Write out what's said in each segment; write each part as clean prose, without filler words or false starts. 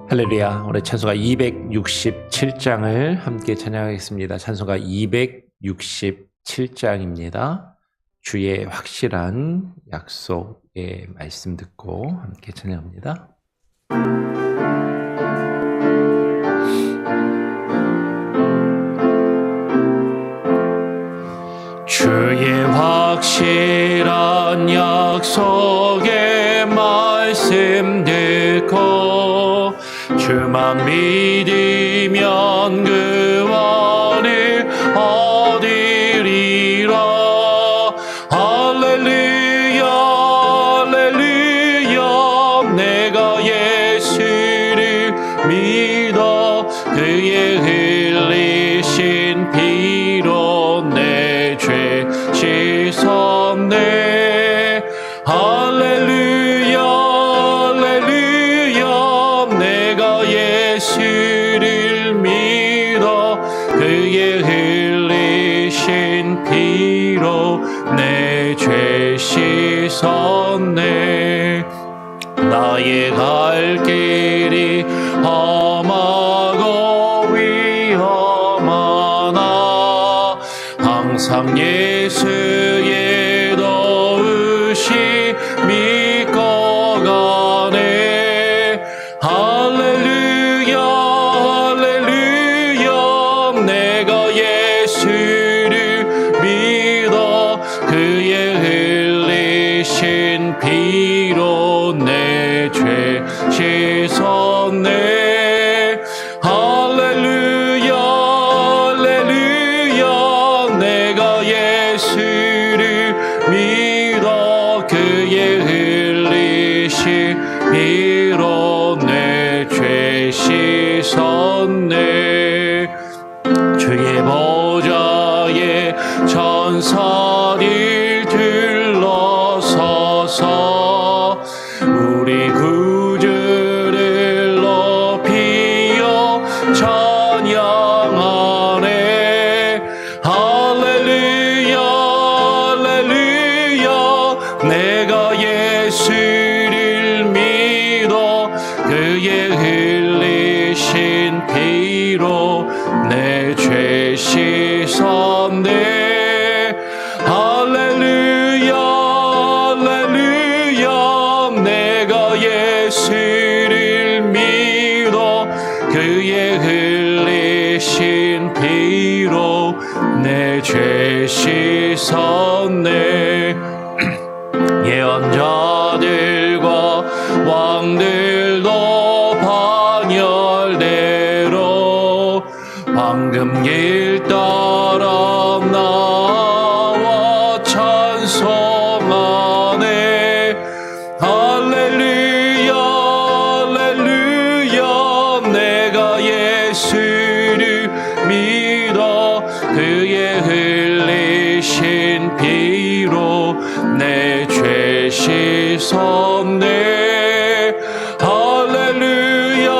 할렐루야. 오늘 찬송가 267장을 함께 찬양하겠습니다. 찬송가 267장입니다. 주의 확실한 약속의 말씀 듣고 함께 찬양합니다. 주의 확실한 약속의 말씀 듣고 주만 믿으면 구원을 얻으리라. 할렐루야 할렐루야. 내가 예수를 믿어 그의 흘리신 피로 내 죄 씻었네. 할렐루야 할렐루야. 내가 예수를 믿어 그의 흘리신 피로 내 죄 씻었네. 나의 갈 길이 험하고 위험하나 항상 예수의 도우심 믿고 가네. 할렐루야 할렐루야. 내가 예수를 믿어 그의 흘리신 피로 내 죄 씻었네. 할렐루야 할렐루야. 내가 예수를 믿어 그의 흘리신 피로 내 죄 씻었네. 주의 보좌에 천사들 둘러서서 우리 구주를 높이어 찬양하네. 할렐루야 할렐루야. 내가 예수를 믿어 그의 흘리신 피로 내 죄 씻었네. 할렐루야 할렐루야. 내가 예수를 믿어 그의 흘리신 피로 내 죄 씻었네. 예언자들과 왕들도 반열대로 방금 길 따라 나와 찬송하네. 할렐루야 할렐루야. 내가 예수를 믿어 그의 흘리신 피로 내 죄 씻었네. 할렐루야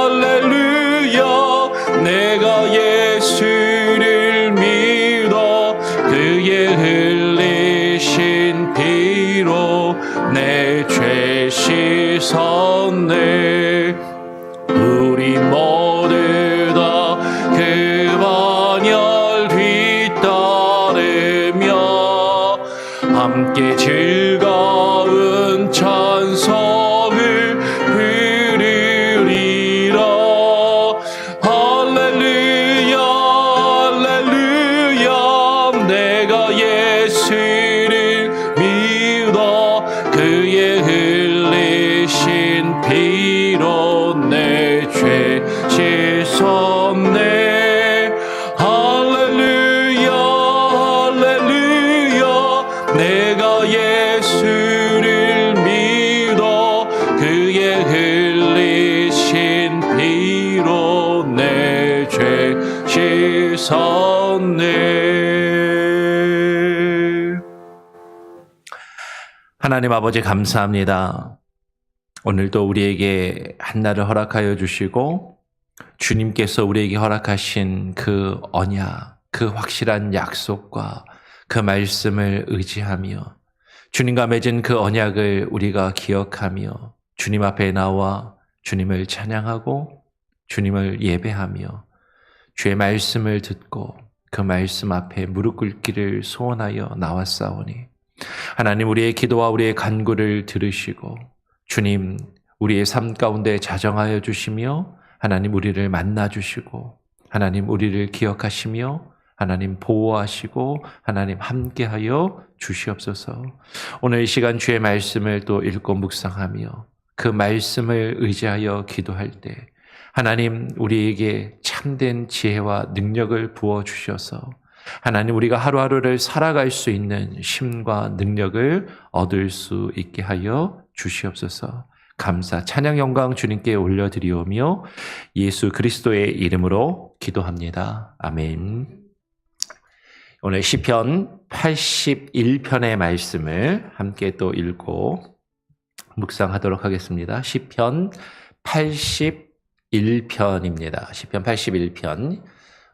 할렐루야. 내가 예수를 믿어 그의 흘리신 피로 내 죄 씻었네. 우리 모두 다 그 반열 뒤따르며 함께 즐거운 찬송을 부르리라. 할렐루야 할렐루야. 내가 예수를 믿어 그의 흘리신 피로 내 죄 씻었네. 할렐루야 할렐루야. 내가 예수를 믿어 하나님 아버지 감사합니다. 오늘도 우리에게 한날을 허락하여 주시고 주님께서 우리에게 허락하신 그 언약, 그 확실한 약속과 그 말씀을 의지하며 주님과 맺은 그 언약을 우리가 기억하며 주님 앞에 나와 주님을 찬양하고 주님을 예배하며 주의 말씀을 듣고 그 말씀 앞에 무릎 꿇기를 소원하여 나왔사오니 하나님 우리의 기도와 우리의 간구를 들으시고 주님 우리의 삶 가운데 자정하여 주시며 하나님 우리를 만나 주시고 하나님 우리를 기억하시며 하나님 보호하시고 하나님 함께하여 주시옵소서. 오늘 이 시간 주의 말씀을 또 읽고 묵상하며 그 말씀을 의지하여 기도할 때 하나님 우리에게 참된 지혜와 능력을 부어주셔서 하나님 우리가 하루하루를 살아갈 수 있는 힘과 능력을 얻을 수 있게 하여 주시옵소서. 감사, 찬양, 영광 주님께 올려드리오며 예수 그리스도의 이름으로 기도합니다. 아멘. 오늘 시편 81편의 말씀을 함께 또 읽고 묵상하도록 하겠습니다. 시편 81편입니다. 시편 81편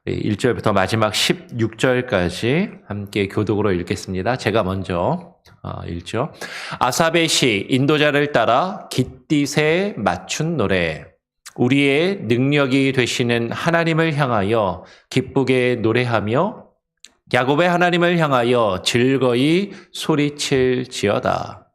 1절부터 마지막 16절까지 함께 교독으로 읽겠습니다. 제가 먼저 읽죠. 아삽의 시, 인도자를 따라 깃딧에 맞춘 노래. 우리의 능력이 되시는 하나님을 향하여 기쁘게 노래하며 야곱의 하나님을 향하여 즐거이 소리칠지어다.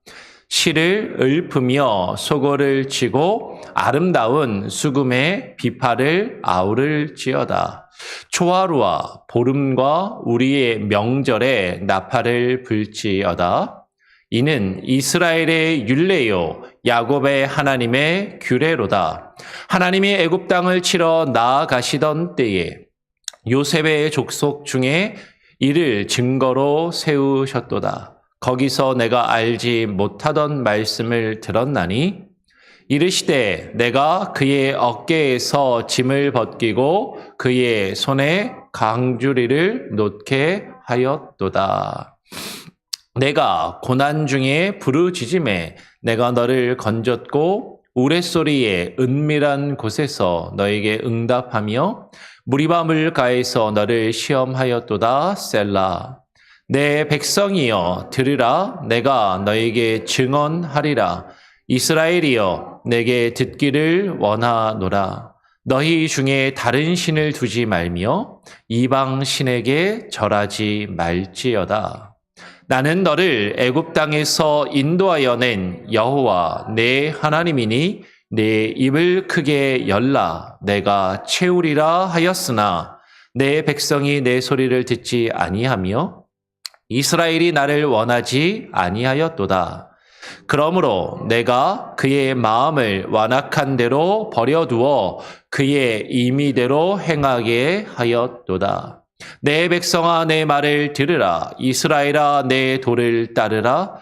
시를 읊으며 소고를 치고 아름다운 수금의 비파를 아우를지어다. 초하루와 보름과 우리의 명절에 나팔을 불지어다. 이는 이스라엘의 율례요 야곱의 하나님의 규례로다. 하나님이 애굽 땅을 치러 나아가시던 때에 요셉의 족속 중에 이를 증거로 세우셨도다. 거기서 내가 알지 못하던 말씀을 들었나니 이르시되 내가 그의 어깨에서 짐을 벗기고 그의 손에 강주리를 놓게 하였도다. 내가 고난 중에 부르짖음에 내가 너를 건졌고 우레소리의 은밀한 곳에서 너에게 응답하며 무리바 물가에서 너를 시험하였도다. 셀라. 내 백성이여 들으라. 내가 너에게 증언하리라. 이스라엘이여 내게 듣기를 원하노라. 너희 중에 다른 신을 두지 말며 이방 신에게 절하지 말지어다. 나는 너를 애굽 땅에서 인도하여 낸 여호와 내 하나님이니 내 입을 크게 열라. 내가 채우리라 하였으나 내 백성이 내 소리를 듣지 아니하며 이스라엘이 나를 원하지 아니하였도다. 그러므로 내가 그의 마음을 완악한 대로 버려두어 그의 임의대로 행하게 하였도다. 내 백성아 내 말을 들으라. 이스라엘아 내 도를 따르라.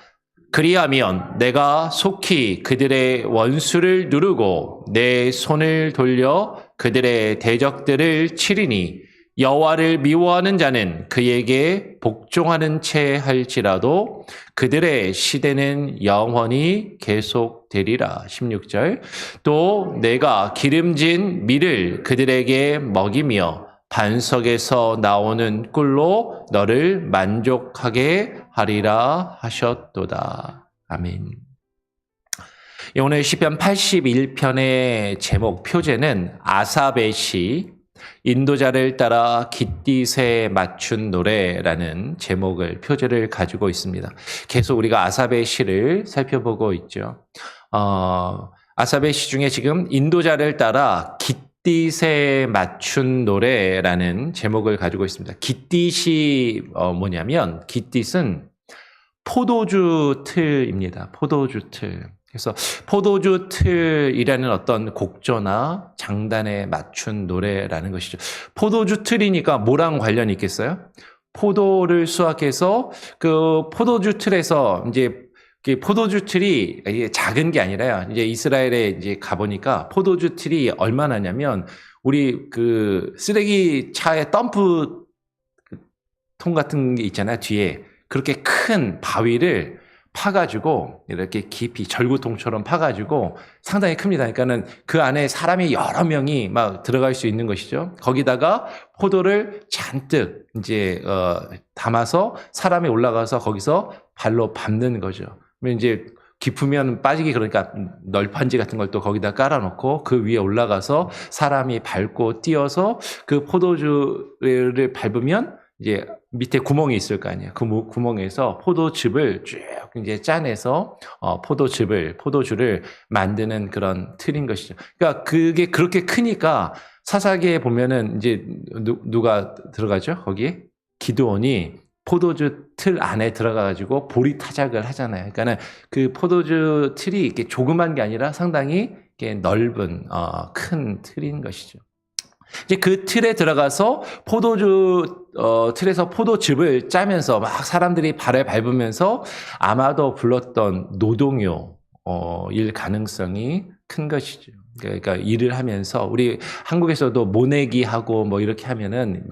그리하면 내가 속히 그들의 원수를 누르고 내 손을 돌려 그들의 대적들을 치리니 여호와를 미워하는 자는 그에게 복종하는 채 할지라도 그들의 시대는 영원히 계속되리라. 16절. 또 내가 기름진 밀을 그들에게 먹이며 반석에서 나오는 꿀로 너를 만족하게 하리라 하셨도다. 아멘. 오늘 시편 81편의 제목 표제는 아삽의 시 인도자를 따라 깃딧에 맞춘 노래라는 제목을 표제를 가지고 있습니다. 계속 우리가 아삽의 시를 살펴보고 있죠. 아삽의 시 중에 지금 인도자를 따라 깃딧에 맞춘 노래라는 제목을 가지고 있습니다. 깃딧이 뭐냐면 깃딧은 포도주 틀입니다. 포도주 틀. 그래서 포도주 틀이라는 어떤 곡조나 장단에 맞춘 노래라는 것이죠. 포도주 틀이니까 뭐랑 관련이 있겠어요? 포도를 수확해서 그 포도주 틀에서 이제 포도주 틀이 작은 게 아니라요. 이제 이스라엘에 이제 가보니까 포도주 틀이 얼마나냐면 우리 그 쓰레기 차에 덤프 통 같은 게 있잖아요. 뒤에 그렇게 큰 바위를 파가지고 이렇게 깊이 절구통처럼 파가지고 상당히 큽니다. 그러니까는 그 안에 사람이 여러 명이 막 들어갈 수 있는 것이죠. 거기다가 포도를 잔뜩 이제 담아서 사람이 올라가서 거기서 발로 밟는 거죠. 그러면 이제 깊으면 빠지기 그러니까 널판지 같은 걸 또 거기다 깔아놓고 그 위에 올라가서 사람이 밟고 뛰어서 그 포도주를 밟으면 이제 밑에 구멍이 있을 거 아니에요. 그 구멍에서 포도즙을 쭉 이제 짜내서 포도주를 만드는 그런 틀인 것이죠. 그러니까 그게 그렇게 크니까 사사기에 보면은 이제 누가 들어가죠? 거기에 기드온이 포도주 틀 안에 들어가가지고 보리 타작을 하잖아요. 그러니까는 그 포도주 틀이 이렇게 조그만 게 아니라 상당히 이렇게 넓은 큰 틀인 것이죠. 이제 그 틀에 들어가서 틀에서 포도즙을 짜면서 막 사람들이 발을 밟으면서 아마도 불렀던 노동요 일 가능성이 큰 것이죠. 그러니까 일을 하면서 우리 한국에서도 모내기 하고 뭐 이렇게 하면은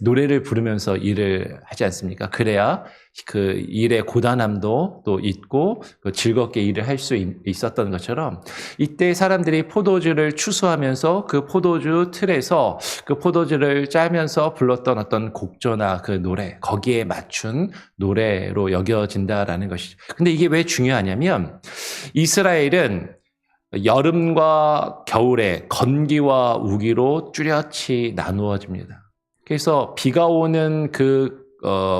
노래를 부르면서 일을 하지 않습니까? 그래야 그 일의 고단함도 또 있고 즐겁게 일을 할 수 있었던 것처럼 이때 사람들이 포도주를 추수하면서 그 포도주 틀에서 그 포도주를 짜면서 불렀던 어떤 곡조나 그 노래 거기에 맞춘 노래로 여겨진다라는 것이죠. 근데 이게 왜 중요하냐면 이스라엘은 여름과 겨울에 건기와 우기로 뚜렷이 나누어집니다. 그래서 비가 오는 그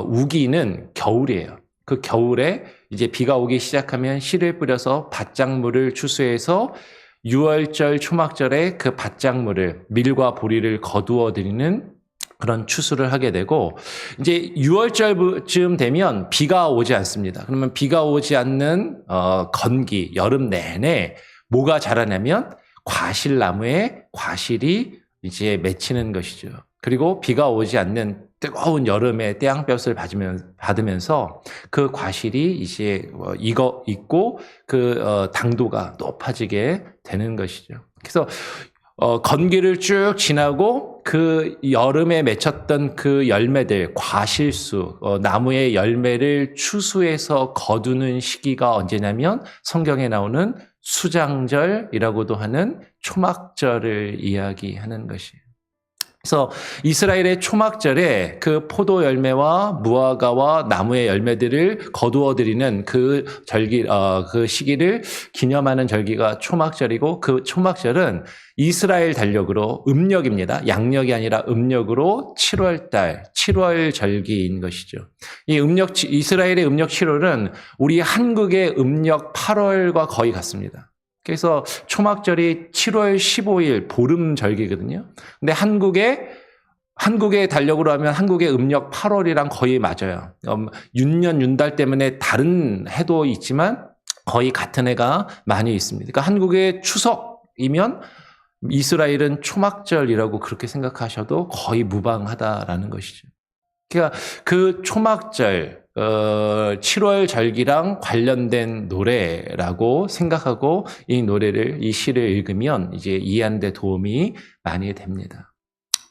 우기는 겨울이에요. 그 겨울에 이제 비가 오기 시작하면 씨를 뿌려서 밭작물을 추수해서 6월절 초막절에 그 밭작물을 밀과 보리를 거두어 드리는 그런 추수를 하게 되고 이제 6월절쯤 되면 비가 오지 않습니다. 그러면 비가 오지 않는 건기 여름 내내 뭐가 자라냐면 과실나무에 과실이 이제 맺히는 것이죠. 그리고 비가 오지 않는 뜨거운 여름에 태양볕을 받으면서 그 과실이 이제 익고 그 당도가 높아지게 되는 것이죠. 그래서 건기를 쭉 지나고 그 여름에 맺혔던 그 열매들, 과실수, 나무의 열매를 추수해서 거두는 시기가 언제냐면 성경에 나오는 수장절이라고도 하는 초막절을 이야기하는 것이에요. 그래서 이스라엘의 초막절에 그 포도 열매와 무화과와 나무의 열매들을 거두어 드리는 그 절기, 그 시기를 기념하는 절기가 초막절이고 그 초막절은 이스라엘 달력으로 음력입니다. 양력이 아니라 음력으로 7월달, 7월 절기인 것이죠. 이 이스라엘의 음력 7월은 우리 한국의 음력 8월과 거의 같습니다. 그래서 초막절이 7월 15일 보름절기거든요. 근데 한국의 달력으로 하면 한국의 음력 8월이랑 거의 맞아요. 윤년, 윤달 때문에 다른 해도 있지만 거의 같은 해가 많이 있습니다. 그러니까 한국의 추석이면 이스라엘은 초막절이라고 그렇게 생각하셔도 거의 무방하다라는 것이죠. 그러니까 그 초막절, 7월 절기랑 관련된 노래라고 생각하고 이 시를 읽으면 이제 이해하는 데 도움이 많이 됩니다.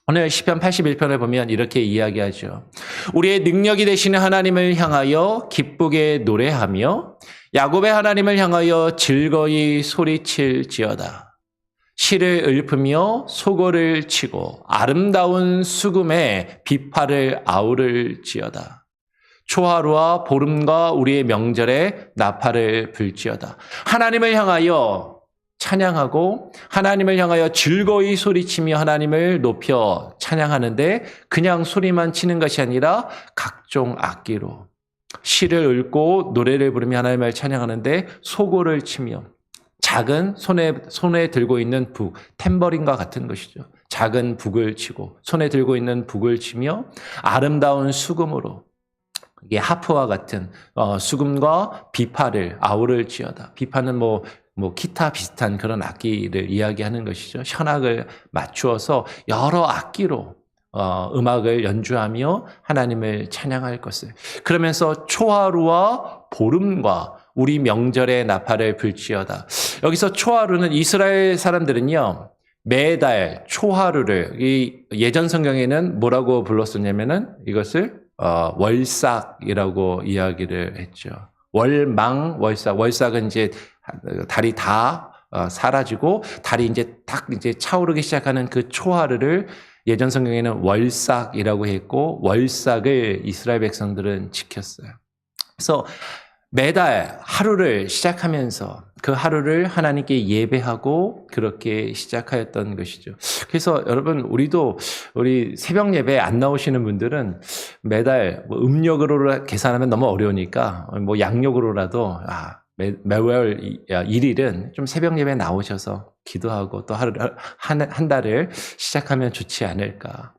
오늘 시편 81편을 보면 이렇게 이야기하죠. 우리의 능력이 되시는 하나님을 향하여 기쁘게 노래하며 야곱의 하나님을 향하여 즐거이 소리칠지어다. 시를 읊으며 소고를 치고 아름다운 수금에 비파를 아우를지어다. 초하루와 보름과 우리의 명절에 나팔을 불지어다. 하나님을 향하여 찬양하고 하나님을 향하여 즐거이 소리치며 하나님을 높여 찬양하는데 그냥 소리만 치는 것이 아니라 각종 악기로 시를 읊고 노래를 부르며 하나님을 찬양하는데 소고를 치며 작은 손에 들고 있는 북, 탬버린과 같은 것이죠. 작은 북을 치고 손에 들고 있는 북을 치며 아름다운 수금으로 이게 하프와 같은 수금과 비파를 아우를지어다. 비파는 뭐 기타 비슷한 그런 악기를 이야기하는 것이죠. 현악을 맞추어서 여러 악기로 음악을 연주하며 하나님을 찬양할 것을. 그러면서 초하루와 보름과 우리 명절의 나팔을 불지어다. 여기서 초하루는 이스라엘 사람들은요. 매달 초하루를 이 예전 성경에는 뭐라고 불렀었냐면은 이것을 월삭이라고 이야기를 했죠. 월망월삭. 월삭은 이제 달이 다 사라지고 달이 이제 딱 이제 차오르기 시작하는 그 초하루를 예전 성경에는 월삭이라고 했고 월삭을 이스라엘 백성들은 지켰어요. 그래서 매달 하루를 시작하면서 그 하루를 하나님께 예배하고 그렇게 시작하였던 것이죠. 그래서 여러분 우리 새벽 예배 안 나오시는 분들은 매달 뭐 음력으로 계산하면 너무 어려우니까 뭐 양력으로라도 매월 1일은 좀 새벽 예배 나오셔서 기도하고 또 한 달을 시작하면 좋지 않을까.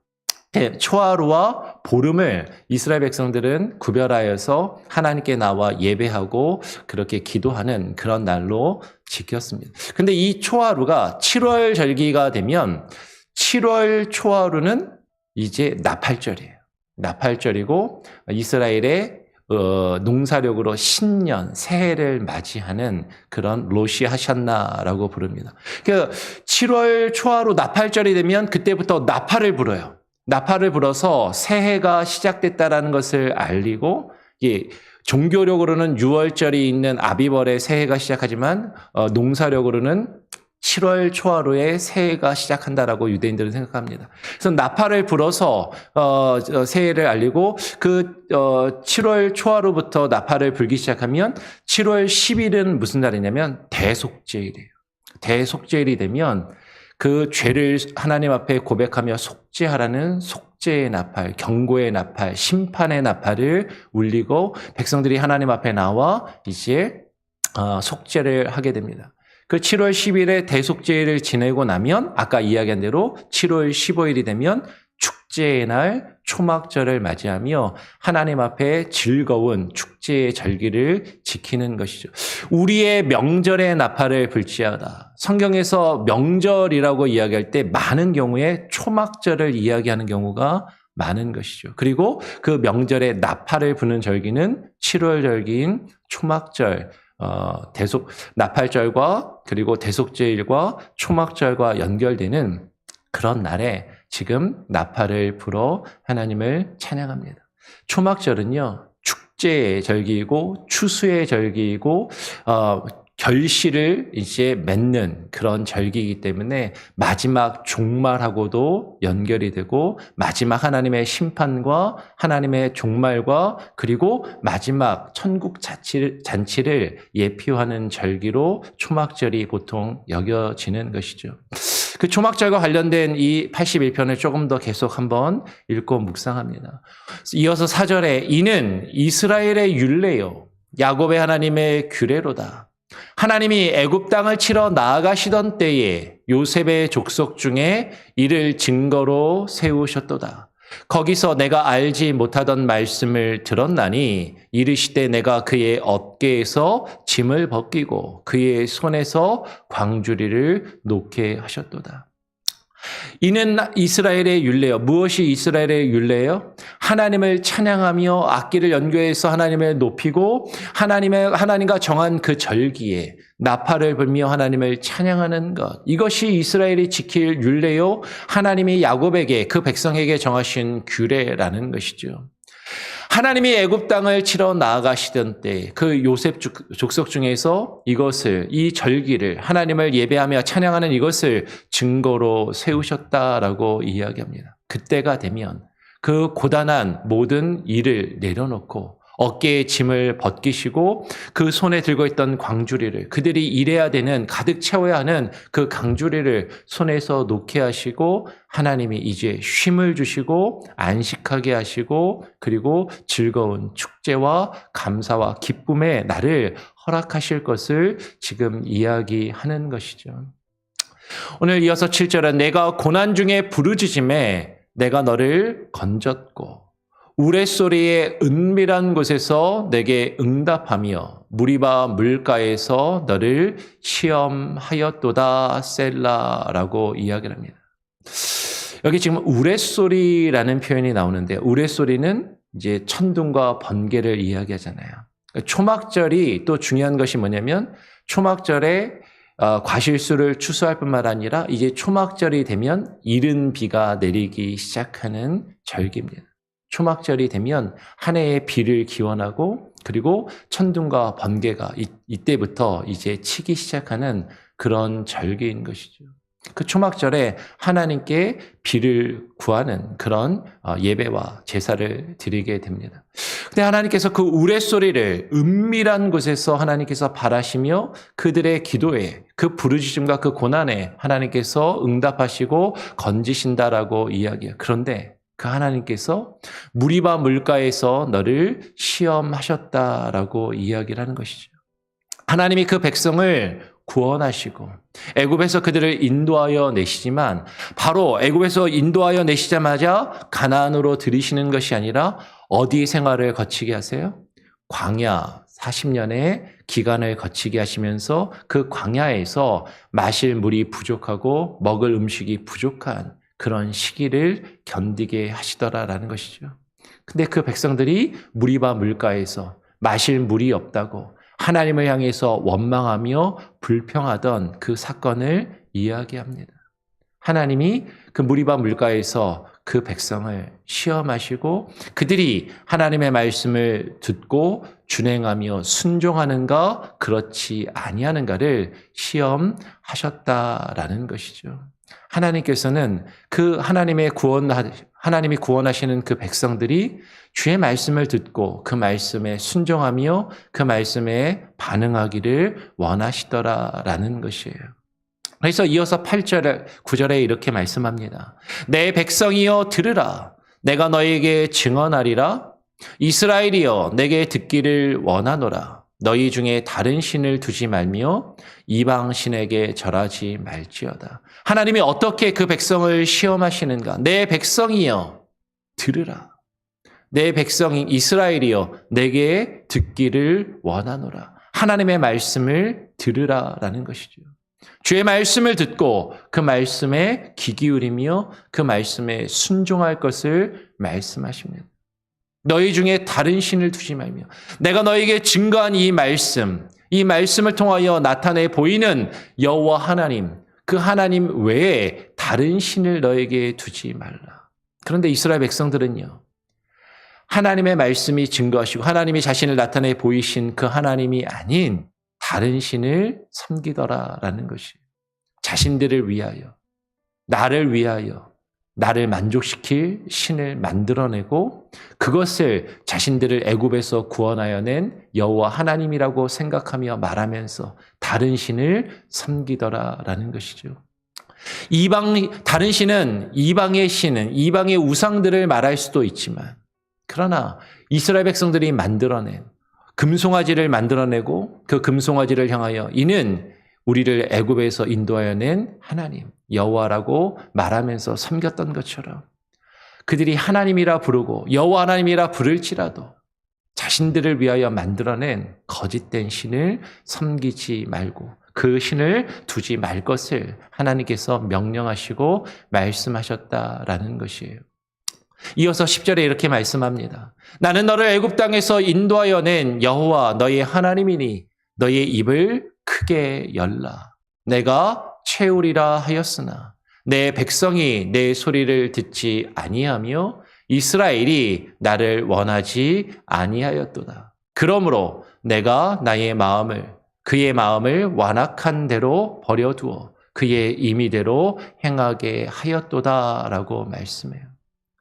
초하루와 보름을 이스라엘 백성들은 구별하여서 하나님께 나와 예배하고 그렇게 기도하는 그런 날로 지켰습니다. 근데 이 초하루가 7월 절기가 되면 7월 초하루는 이제 나팔절이에요. 나팔절이고 이스라엘의 농사력으로 신년, 새해를 맞이하는 그런 로시 하샨나라고 부릅니다. 그러니까 7월 초하루 나팔절이 되면 그때부터 나팔을 불어요. 나팔을 불어서 새해가 시작됐다라는 것을 알리고, 종교력으로는 6월절이 있는 아비벌의 새해가 시작하지만 농사력으로는 7월 초하루에 새해가 시작한다라고 유대인들은 생각합니다. 그래서 나팔을 불어서 새해를 알리고 그 7월 초하루부터 나팔을 불기 시작하면 7월 10일은 무슨 날이냐면 대속죄일이에요. 대속죄일이 되면 그 죄를 하나님 앞에 고백하며 속죄하라는 속죄의 나팔, 경고의 나팔, 심판의 나팔을 울리고 백성들이 하나님 앞에 나와 이제 속죄를 하게 됩니다. 그 7월 10일에 대속죄를 지내고 나면 아까 이야기한 대로 7월 15일이 되면 축제의 날 초막절을 맞이하며 하나님 앞에 즐거운 축제의 절기를 지키는 것이죠. 우리의 명절의 나팔을 불지어다. 성경에서 명절이라고 이야기할 때 많은 경우에 초막절을 이야기하는 경우가 많은 것이죠. 그리고 그 명절의 나팔을 부는 절기는 7월 절기인 초막절, 나팔절과 그리고 대속죄일과 초막절과 연결되는 그런 날에 지금 나팔을 불어 하나님을 찬양합니다. 초막절은요, 축제의 절기이고 추수의 절기이고 결실을 이제 맺는 그런 절기이기 때문에 마지막 종말하고도 연결이 되고 마지막 하나님의 심판과 하나님의 종말과 그리고 마지막 천국 잔치를 예표하는 절기로 초막절이 보통 여겨지는 것이죠. 그 초막절과 관련된 이 81편을 조금 더 계속 한번 읽고 묵상합니다. 이어서 4절에 이는 이스라엘의 율례요 야곱의 하나님의 규례로다. 하나님이 애굽 땅을 치러 나아가시던 때에 요셉의 족속 중에 이를 증거로 세우셨도다. 거기서 내가 알지 못하던 말씀을 들었나니 이르시되 내가 그의 어깨에서 짐을 벗기고 그의 손에서 광주리를 놓게 하셨도다. 이는 이스라엘의 율례요. 무엇이 이스라엘의 율례예요? 하나님을 찬양하며 악기를 연주해서 하나님을 높이고 하나님과 정한 그 절기에 나팔을 불며 하나님을 찬양하는 것. 이것이 이스라엘이 지킬 율례요. 하나님이 야곱에게 그 백성에게 정하신 규례라는 것이죠. 하나님이 애굽 땅을 치러 나아가시던 때 그 요셉 족속 중에서 이 절기를 하나님을 예배하며 찬양하는 이것을 증거로 세우셨다라고 이야기합니다. 그때가 되면 그 고단한 모든 일을 내려놓고 어깨에 짐을 벗기시고 그 손에 들고 있던 광주리를 그들이 일해야 되는 가득 채워야 하는 그 광주리를 손에서 놓게 하시고 하나님이 이제 쉼을 주시고 안식하게 하시고 그리고 즐거운 축제와 감사와 기쁨의 날을 허락하실 것을 지금 이야기하는 것이죠. 오늘 이어서 7절은 내가 고난 중에 부르짖음에 내가 너를 건졌고 우레소리의 은밀한 곳에서 내게 응답하며 무리바 물가에서 너를 시험하였도다 셀라라고 이야기를 합니다. 여기 지금 우레소리라는 표현이 나오는데 우레소리는 이제 천둥과 번개를 이야기하잖아요. 초막절이 또 중요한 것이 뭐냐면 초막절에 과실수를 추수할 뿐만 아니라 이제 초막절이 되면 이른 비가 내리기 시작하는 절기입니다. 초막절이 되면 한 해의 비를 기원하고 그리고 천둥과 번개가 이때부터 이제 치기 시작하는 그런 절기인 것이죠. 그 초막절에 하나님께 비를 구하는 그런 예배와 제사를 드리게 됩니다. 근데 하나님께서 그 우레소리를 은밀한 곳에서 하나님께서 바라시며 그들의 기도에, 그 부르짖음과 그 고난에 하나님께서 응답하시고 건지신다라고 이야기해요. 그런데 그 하나님께서 무리바 물가에서 너를 시험하셨다라고 이야기를 하는 것이죠. 하나님이 그 백성을 구원하시고 애굽에서 그들을 인도하여 내시지만 바로 애굽에서 인도하여 내시자마자 가나안으로 들이시는 것이 아니라 어디 생활을 거치게 하세요? 광야 40년의 기간을 거치게 하시면서 그 광야에서 마실 물이 부족하고 먹을 음식이 부족한 그런 시기를 견디게 하시더라라는 것이죠. 근데 그 백성들이 무리바 물가에서 마실 물이 없다고 하나님을 향해서 원망하며 불평하던 그 사건을 이야기합니다. 하나님이 그 무리바 물가에서 그 백성을 시험하시고 그들이 하나님의 말씀을 듣고 준행하며 순종하는가 그렇지 아니하는가를 시험하셨다라는 것이죠. 하나님께서는 그 하나님이 구원하시는 그 백성들이 주의 말씀을 듣고 그 말씀에 순종하며 그 말씀에 반응하기를 원하시더라라는 것이에요. 그래서 이어서 8절, 9절에 이렇게 말씀합니다. 내 백성이여 들으라. 내가 너에게 증언하리라. 이스라엘이여 내게 듣기를 원하노라. 너희 중에 다른 신을 두지 말며 이방 신에게 절하지 말지어다. 하나님이 어떻게 그 백성을 시험하시는가? 내 백성이여 들으라. 내 백성인 이스라엘이여 내게 듣기를 원하노라. 하나님의 말씀을 들으라라는 것이죠. 주의 말씀을 듣고 그 말씀에 귀 기울이며 그 말씀에 순종할 것을 말씀하십니다. 너희 중에 다른 신을 두지 말며 내가 너에게 증거한 이 말씀을 통하여 나타내 보이는 여호와 하나님, 그 하나님 외에 다른 신을 너에게 두지 말라. 그런데 이스라엘 백성들은요, 하나님의 말씀이 증거하시고 하나님이 자신을 나타내 보이신 그 하나님이 아닌 다른 신을 섬기더라라는 것이 자신들을 위하여, 나를 위하여, 나를 만족시킬 신을 만들어내고 그것을 자신들을 애굽에서 구원하여 낸 여호와 하나님이라고 생각하며 말하면서 다른 신을 섬기더라라는 것이죠. 다른 신은 이방의 우상들을 말할 수도 있지만 그러나 이스라엘 백성들이 만들어낸 금송아지를 만들어내고 그 금송아지를 향하여 이는 우리를 애굽에서 인도하여 낸 하나님 여호와라고 말하면서 섬겼던 것처럼 그들이 하나님이라 부르고 여호와 하나님이라 부를지라도 자신들을 위하여 만들어낸 거짓된 신을 섬기지 말고 그 신을 두지 말 것을 하나님께서 명령하시고 말씀하셨다라는 것이에요. 이어서 10절에 이렇게 말씀합니다. 나는 너를 애굽 땅에서 인도하여 낸 여호와 너의 하나님이니 너의 입을 크게 열라. 내가 채우리라 하였으나 내 백성이 내 소리를 듣지 아니하며 이스라엘이 나를 원하지 아니하였도다. 그러므로 내가 그의 마음을 완악한 대로 버려두어 그의 임의대로 행하게 하였도다라고 말씀해요.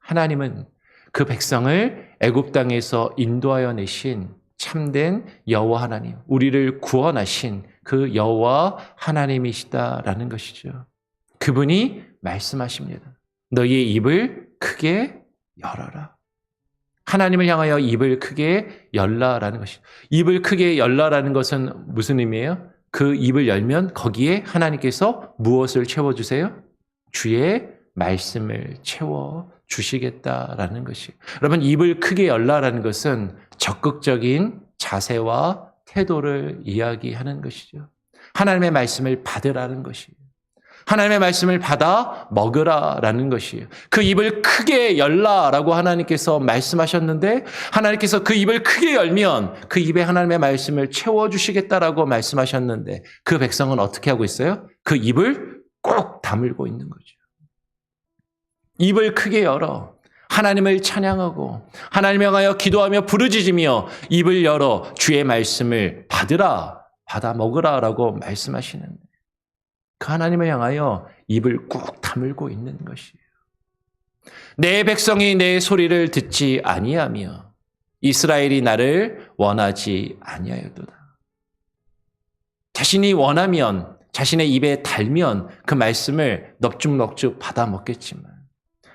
하나님은 그 백성을 애굽 땅에서 인도하여 내신 참된 여호와 하나님, 우리를 구원하신 그 여호와 하나님이시다라는 것이죠. 그분이 말씀하십니다. 너희의 입을 크게 열어라. 하나님을 향하여 입을 크게 열라라는 것이죠. 입을 크게 열라라는 것은 무슨 의미예요? 그 입을 열면 거기에 하나님께서 무엇을 채워주세요? 주의 말씀을 채워 주시겠다라는 것이. 여러분, 입을 크게 열라라는 것은 적극적인 자세와 태도를 이야기하는 것이죠. 하나님의 말씀을 받으라는 것이에요. 하나님의 말씀을 받아 먹으라라는 것이에요. 그 입을 크게 열라라고 하나님께서 말씀하셨는데 하나님께서 그 입을 크게 열면 그 입에 하나님의 말씀을 채워주시겠다라고 말씀하셨는데 그 백성은 어떻게 하고 있어요? 그 입을 꼭 다물고 있는 거죠. 입을 크게 열어. 하나님을 찬양하고 하나님을 향하여 기도하며 부르짖으며 입을 열어 주의 말씀을 받으라, 받아 먹으라라고 말씀하시는 그 하나님을 향하여 입을 꾹 다물고 있는 것이에요. 내 백성이 내 소리를 듣지 아니하며 이스라엘이 나를 원하지 아니하였도다. 자신이 원하면, 자신의 입에 달면 그 말씀을 넙죽넙죽 받아 먹겠지만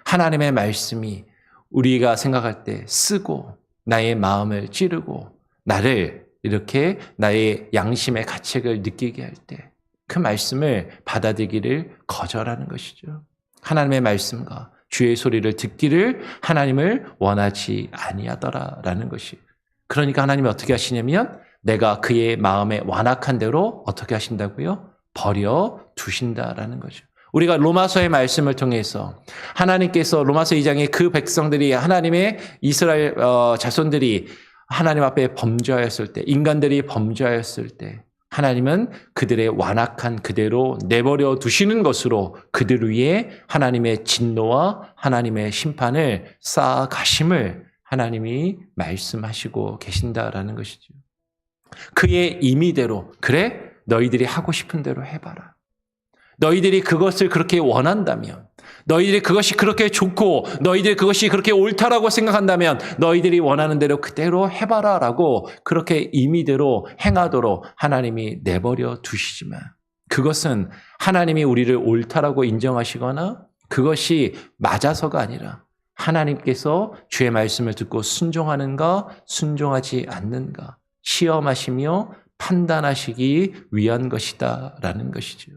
하나님의 말씀이 우리가 생각할 때 쓰고 나의 마음을 찌르고 나를 이렇게 나의 양심의 가책을 느끼게 할 때 그 말씀을 받아들이기를 거절하는 것이죠. 하나님의 말씀과 주의 소리를 듣기를 하나님을 원하지 아니하더라라는 것이. 그러니까 하나님이 어떻게 하시냐면 내가 그의 마음에 완악한 대로 어떻게 하신다고요? 버려 두신다라는 거죠. 우리가 로마서의 말씀을 통해서 하나님께서 로마서 2장에 그 백성들이 하나님의 이스라엘 자손들이 하나님 앞에 범죄하였을 때, 인간들이 범죄하였을 때 하나님은 그들의 완악한 그대로 내버려 두시는 것으로 그들 위에 하나님의 진노와 하나님의 심판을 쌓아가심을 하나님이 말씀하시고 계신다라는 것이죠. 그의 임의대로, 그래 너희들이 하고 싶은 대로 해봐라. 너희들이 그것을 그렇게 원한다면, 너희들이 그것이 그렇게 좋고 너희들이 그것이 그렇게 옳다라고 생각한다면 너희들이 원하는 대로 그대로 해봐라 라고 그렇게 임의대로 행하도록 하나님이 내버려 두시지만 그것은 하나님이 우리를 옳다라고 인정하시거나 그것이 맞아서가 아니라 하나님께서 주의 말씀을 듣고 순종하는가 순종하지 않는가 시험하시며 판단하시기 위한 것이다라는 것이죠.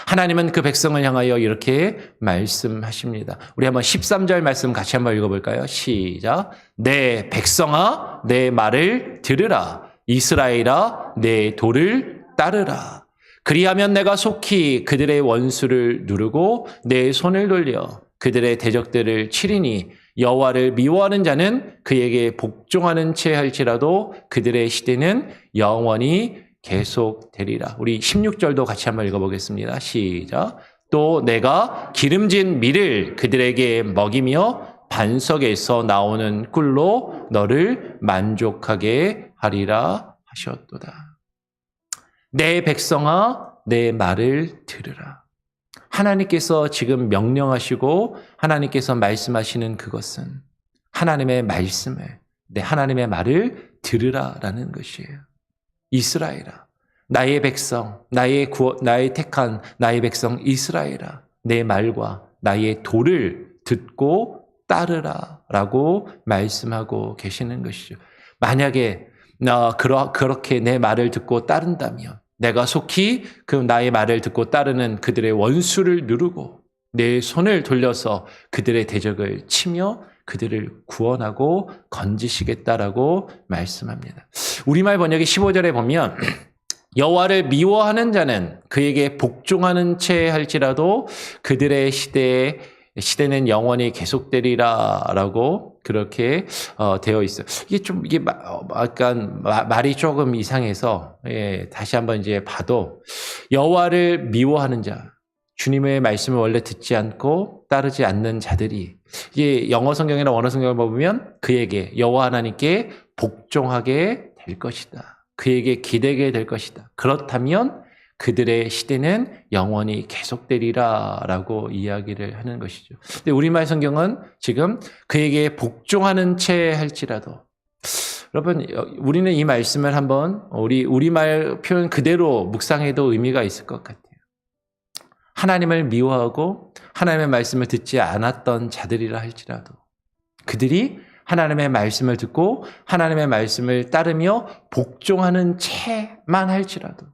하나님은 그 백성을 향하여 이렇게 말씀하십니다. 우리 한번 13절 말씀 같이 한번 읽어볼까요? 시작. 내 백성아 내 말을 들으라. 이스라엘아 내 도를 따르라. 그리하면 내가 속히 그들의 원수를 누르고 내 손을 돌려 그들의 대적들을 치리니 여호와를 미워하는 자는 그에게 복종하는 채 할지라도 그들의 시대는 영원히 계속되리라. 우리 16절도 같이 한번 읽어보겠습니다. 시작. 또 내가 기름진 밀을 그들에게 먹이며 반석에서 나오는 꿀로 너를 만족하게 하리라 하셨도다. 내 백성아 내 말을 들으라. 하나님께서 지금 명령하시고 하나님께서 말씀하시는 그것은 하나님의 말씀을, 하나님의 말을 들으라라는 것이에요. 이스라엘아, 나의 백성, 나의 택한 나의 백성 이스라엘아, 내 말과 나의 도를 듣고 따르라라고 말씀하고 계시는 것이죠. 만약에 그렇게 내 말을 듣고 따른다면 내가 속히 그 나의 말을 듣고 따르는 그들의 원수를 누르고 내 손을 돌려서 그들의 대적을 치며 그들을 구원하고 건지시겠다라고 말씀합니다. 우리말 번역의 15절에 보면 여호와를 미워하는 자는 그에게 복종하는 채 할지라도 그들의 시대는 영원히 계속되리라라고 그렇게 되어 있어요. 이게 약간 말이 조금 이상해서 다시 한번 이제 봐도 여호와를 미워하는 자, 주님의 말씀을 원래 듣지 않고 따르지 않는 자들이 이게 영어 성경이나 원어 성경을 보면 그에게 여호와 하나님께 복종하게 될 것이다. 그에게 기대게 될 것이다. 그렇다면 그들의 시대는 영원히 계속되리라라고 이야기를 하는 것이죠. 근데 우리말 성경은 지금 그에게 복종하는 채 할지라도 여러분 우리는 이 말씀을 한번 우리말 표현 그대로 묵상해도 의미가 있을 것 같아요. 하나님을 미워하고 하나님의 말씀을 듣지 않았던 자들이라 할지라도 그들이 하나님의 말씀을 듣고 하나님의 말씀을 따르며 복종하는 채만 할지라도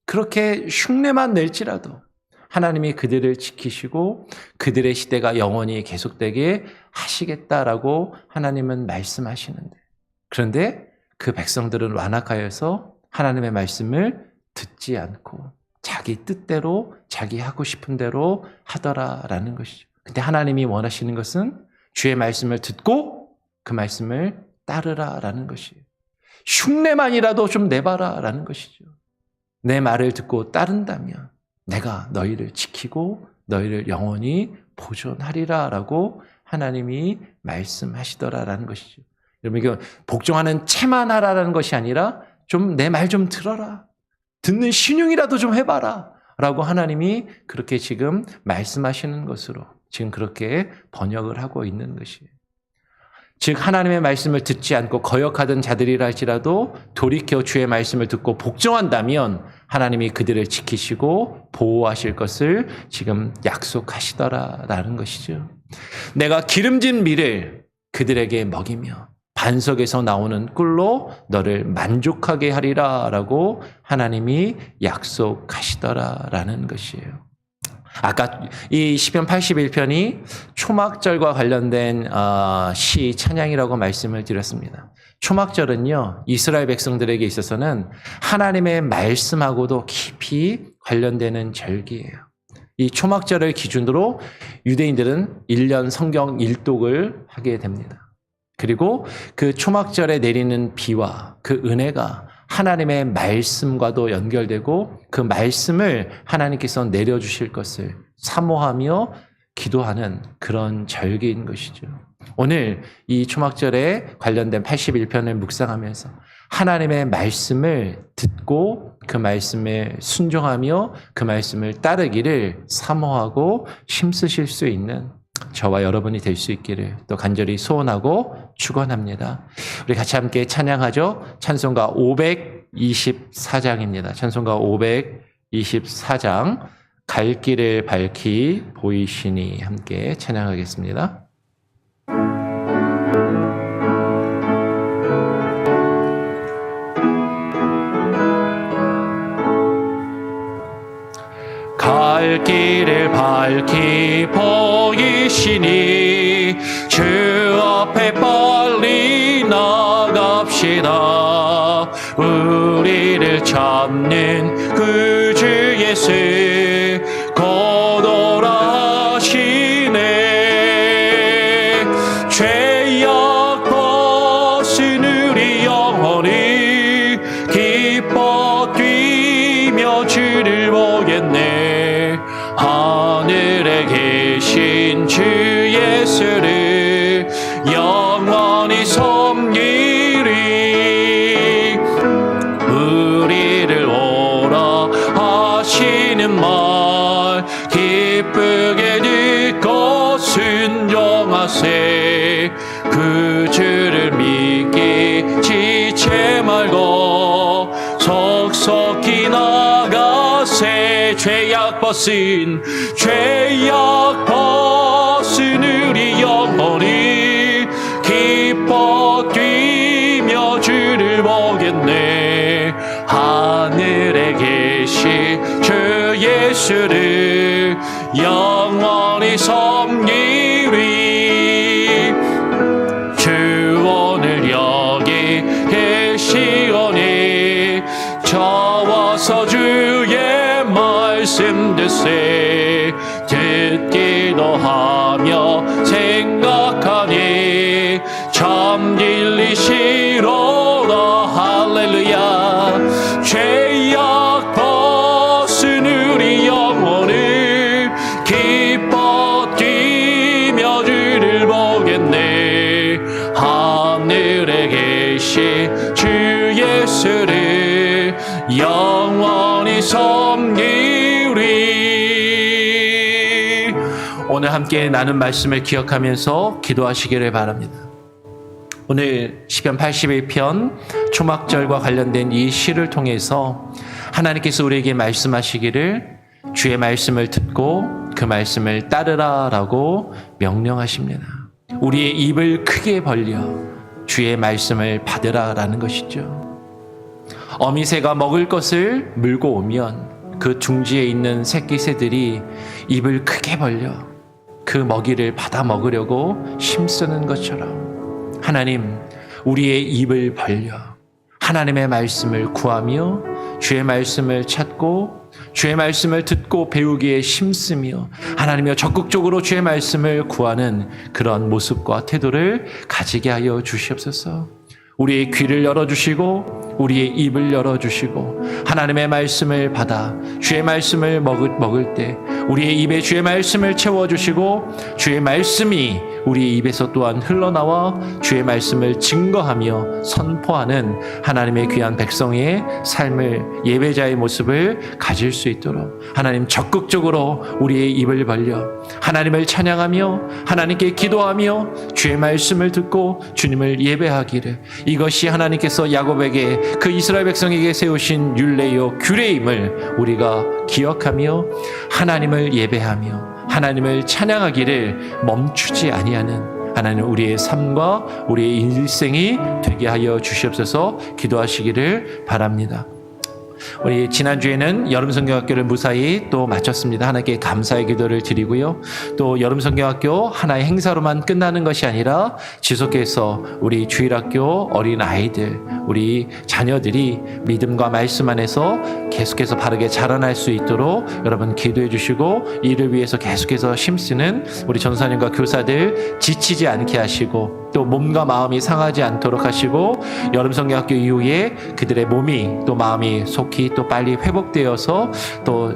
그렇게 흉내만 낼지라도 하나님이 그들을 지키시고 그들의 시대가 영원히 계속되게 하시겠다라고 하나님은 말씀하시는데 그런데 그 백성들은 완악하여서 하나님의 말씀을 듣지 않고 자기 뜻대로 자기 하고 싶은 대로 하더라라는 것이죠. 근데 하나님이 원하시는 것은 주의 말씀을 듣고 그 말씀을 따르라라는 것이에요. 흉내만이라도 좀 내봐라라는 것이죠. 내 말을 듣고 따른다면 내가 너희를 지키고 너희를 영원히 보존하리라라고 하나님이 말씀하시더라라는 것이죠. 여러분, 이거 복종하는 채만 하라라는 것이 아니라 좀 내 말 좀 들어라. 듣는 신용이라도 좀 해봐라. 라고 하나님이 그렇게 지금 말씀하시는 것으로 지금 그렇게 번역을 하고 있는 것이에요. 즉 하나님의 말씀을 듣지 않고 거역하던 자들이라 할지라도 돌이켜 주의 말씀을 듣고 복종한다면 하나님이 그들을 지키시고 보호하실 것을 지금 약속하시더라라는 것이죠. 내가 기름진 밀을 그들에게 먹이며 반석에서 나오는 꿀로 너를 만족하게 하리라 라고 하나님이 약속하시더라라는 것이에요. 아까 이 시편 81편이 초막절과 관련된 시 찬양이라고 말씀을 드렸습니다. 초막절은요, 이스라엘 백성들에게 있어서는 하나님의 말씀하고도 깊이 관련되는 절기예요. 이 초막절을 기준으로 유대인들은 1년 성경 일독을 하게 됩니다. 그리고 그 초막절에 내리는 비와 그 은혜가 하나님의 말씀과도 연결되고 그 말씀을 하나님께서 내려주실 것을 사모하며 기도하는 그런 절기인 것이죠. 오늘 이 초막절에 관련된 81편을 묵상하면서 하나님의 말씀을 듣고 그 말씀에 순종하며 그 말씀을 따르기를 사모하고 힘쓰실 수 있는 저와 여러분이 될 수 있기를 또 간절히 소원하고 축원합니다. 우리 같이 함께 찬양하죠. 찬송가 524장입니다. 찬송가 524장 갈 길을 밝히 보이시니 함께 찬양하겠습니다. 갈 길을 밝히 보이시니 주 앞에 빨리 나갑시다. 우리를 잡는 그 주 예수 곧 오라 하시네. 죄악 벗은 우리 영혼이 기뻐 뛰며 주를 보겠네. 하늘에 계신 주 예수를 영원히 섬기리. 우리를 오라 하시는 말 기쁘게 듣고 순종하세. 그 주를 믿기 지체 말고 속속히 나가세. 죄악 벗은 우리 영혼이 기뻐 뛰며 주를 보겠네. 하늘에 계신 주 예수를 영원히 섬기리. 주 오늘 여기 계시오니 저와서 주의 말씀 듣세. 듣기도 하며 생각하니 참 진리시로다. 할렐루야. 죄악 벗은 우리 영혼을 기뻐 뛰며 주를 보겠네. 하늘에 계신 주 예수를 영원히 섬기리. 오늘 함께 나눈 말씀을 기억하면서 기도하시기를 바랍니다. 오늘 시편 81편 초막절과 관련된 이 시를 통해서 하나님께서 우리에게 말씀하시기를 주의 말씀을 듣고 그 말씀을 따르라 라고 명령하십니다. 우리의 입을 크게 벌려 주의 말씀을 받으라 라는 것이죠. 어미새가 먹을 것을 물고 오면 그 둥지에 있는 새끼 새들이 입을 크게 벌려 그 먹이를 받아 먹으려고 힘쓰는 것처럼 하나님, 우리의 입을 벌려 하나님의 말씀을 구하며 주의 말씀을 찾고 주의 말씀을 듣고 배우기에 힘쓰며 하나님이여 적극적으로 주의 말씀을 구하는 그런 모습과 태도를 가지게 하여 주시옵소서. 우리의 귀를 열어주시고 우리의 입을 열어주시고 하나님의 말씀을 받아 주의 말씀을 먹을 때 우리의 입에 주의 말씀을 채워주시고 주의 말씀이 우리 입에서 또한 흘러나와 주의 말씀을 증거하며 선포하는 하나님의 귀한 백성의 삶을, 예배자의 모습을 가질 수 있도록 하나님 적극적으로 우리의 입을 벌려 하나님을 찬양하며 하나님께 기도하며 주의 말씀을 듣고 주님을 예배하기를, 이것이 하나님께서 야곱에게, 그 이스라엘 백성에게 세우신 율례요 규례임을 우리가 기억하며 하나님을 예배하며 하나님을 찬양하기를 멈추지 아니하는 하나님, 우리의 삶과 우리의 일생이 되게 하여 주시옵소서. 기도하시기를 바랍니다. 우리 지난주에는 여름성경학교를 무사히 또 마쳤습니다. 하나님께 감사의 기도를 드리고요. 또 여름성경학교 하나의 행사로만 끝나는 것이 아니라 지속해서 우리 주일학교 어린아이들, 우리 자녀들이 믿음과 말씀 안에서 계속해서 바르게 자라날 수 있도록 여러분 기도해 주시고, 이를 위해서 계속해서 힘쓰는 우리 전사님과 교사들 지치지 않게 하시고, 또 몸과 마음이 상하지 않도록 하시고, 여름성경학교 이후에 그들의 몸이 또 마음이 속히 또 빨리 회복되어서 또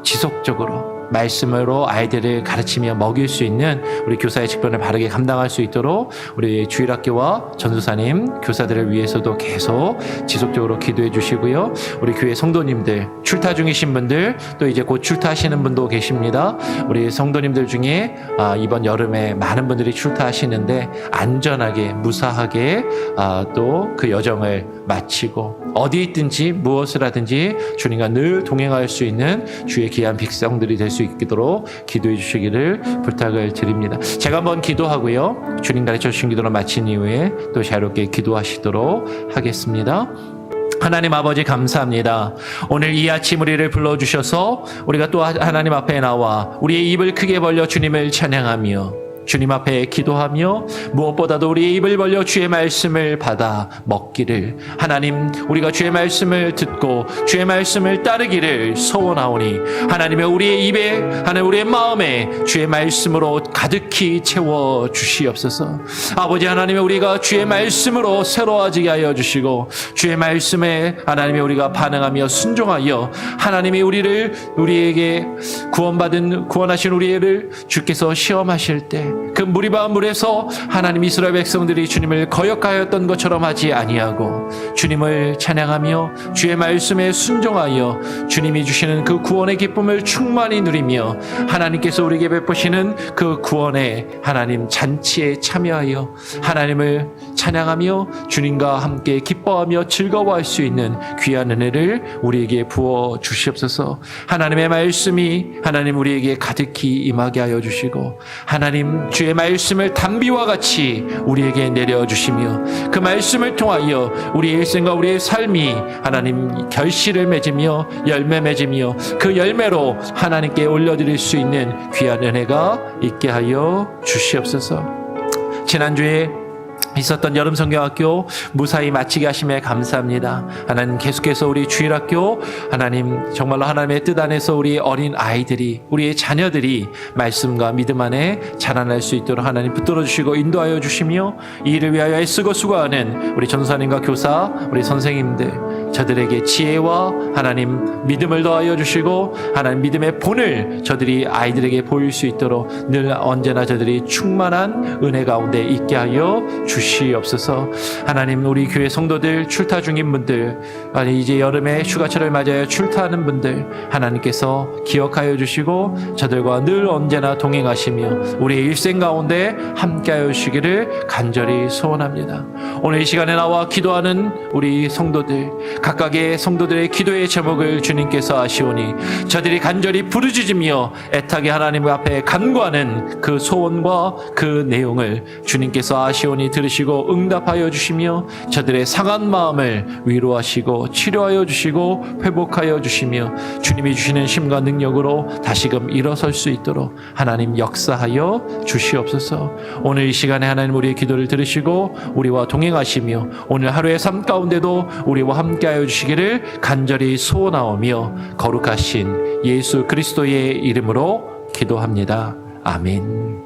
지속적으로 말씀으로 아이들을 가르치며 먹일 수 있는 우리 교사의 직분을 바르게 감당할 수 있도록 우리 주일학교와 전도사님, 교사들을 위해서도 계속 지속적으로 기도해 주시고요. 우리 교회 성도님들, 출타 중이신 분들, 또 이제 곧 출타하시는 분도 계십니다. 우리 성도님들 중에 이번 여름에 많은 분들이 출타하시는데 안전하게, 무사하게 또 그 여정을 마치고 어디 있든지 무엇을 하든지 주님과 늘 동행할 수 있는 주의 귀한 백성들이 될 수 있도록 기도해 주시기를 부탁을 드립니다. 제가 한번 기도하고요. 주님 가르쳐 주신 기도를 마친 이후에 또 자유롭게 기도하시도록 하겠습니다. 하나님 아버지 감사합니다. 오늘 이 아침 우리를 불러주셔서 우리가 또 하나님 앞에 나와 우리의 입을 크게 벌려 주님을 찬양하며 주님 앞에 기도하며 무엇보다도 우리의 입을 벌려 주의 말씀을 받아 먹기를, 하나님 우리가 주의 말씀을 듣고 주의 말씀을 따르기를 소원하오니 하나님의 우리의 입에, 하나님 우리의 마음에 주의 말씀으로 가득히 채워 주시옵소서. 아버지 하나님의 우리가 주의 말씀으로 새로워지게 하여 주시고, 주의 말씀에 하나님의 우리가 반응하며 순종하여 하나님이 우리에게 구원하신 우리를 주께서 시험하실 때 그 무리바 물에서 하나님 이스라엘 백성들이 주님을 거역하였던 것처럼 하지 아니하고 주님을 찬양하며 주의 말씀에 순종하여 주님이 주시는 그 구원의 기쁨을 충만히 누리며 하나님께서 우리에게 베푸시는 그 구원의 하나님 잔치에 참여하여 하나님을 찬양하며 주님과 함께 기뻐하며 즐거워할 수 있는 귀한 은혜를 우리에게 부어 주시옵소서. 하나님의 말씀이 하나님 우리에게 가득히 임하게 하여 주시고, 하나님 주의 말씀을 단비와 같이 우리에게 내려주시며 그 말씀을 통하여 우리의 일생과 우리의 삶이 하나님 결실을 맺으며 열매 맺으며 그 열매로 하나님께 올려드릴 수 있는 귀한 은혜가 있게 하여 주시옵소서. 지난주에 있었던 여름성경학교 무사히 마치게 하심에 감사합니다. 하나님 계속해서 우리 주일학교 하나님 정말로 하나님의 뜻 안에서 우리 어린 아이들이, 우리의 자녀들이 말씀과 믿음 안에 자라날 수 있도록 하나님 붙들어 주시고 인도하여 주시며, 이 일을 위하여 애쓰고 수고하는 우리 전도사님과 교사, 우리 선생님들, 저들에게 지혜와 하나님 믿음을 더하여 주시고 하나님 믿음의 본을 저들이 아이들에게 보일 수 있도록 늘 언제나 저들이 충만한 은혜 가운데 있게 하여 주시옵소서. 하나님 우리 교회 성도들, 출타 중인 분들, 아니 이제 여름에 휴가철을 맞아야 출타하는 분들 하나님께서 기억하여 주시고 저들과 늘 언제나 동행하시며 우리의 일생 가운데 함께하여 주시기를 간절히 소원합니다. 오늘 이 시간에 나와 기도하는 우리 성도들, 각각의 성도들의 기도의 제목을 주님께서 아시오니 저들이 간절히 부르짖으며 애타게 하나님 앞에 간구하는 그 소원과 그 내용을 주님께서 아시오니 들으시고 응답하여 주시며 저들의 상한 마음을 위로하시고 치료하여 주시고 회복하여 주시며 주님이 주시는 힘과 능력으로 다시금 일어설 수 있도록 하나님 역사하여 주시옵소서. 오늘 이 시간에 하나님 우리의 기도를 들으시고 우리와 동행하시며 오늘 하루의 삶 가운데도 우리와 함께하여 주시기를 간절히 소원하오며 거룩하신 예수 그리스도의 이름으로 기도합니다. 아멘.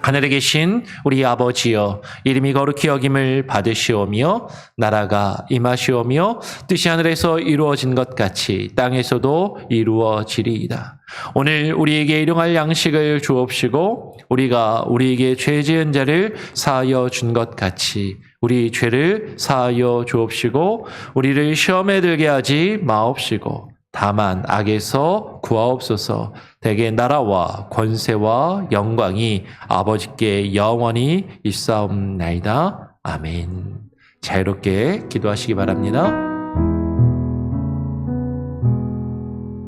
하늘에 계신 우리 아버지여, 이름이 거룩히 여김을 받으시오며 나라가 임하시오며 뜻이 하늘에서 이루어진 것 같이 땅에서도 이루어지리이다. 오늘 우리에게 일용할 양식을 주옵시고 우리가 우리에게 죄 지은 자를 사하여 준 것 같이 우리 죄를 사하여 주옵시고 우리를 시험에 들게 하지 마옵시고 다만 악에서 구하옵소서. 대개 나라와 권세와 영광이 아버지께 영원히 있사옵나이다. 아멘. 자유롭게 기도하시기 바랍니다.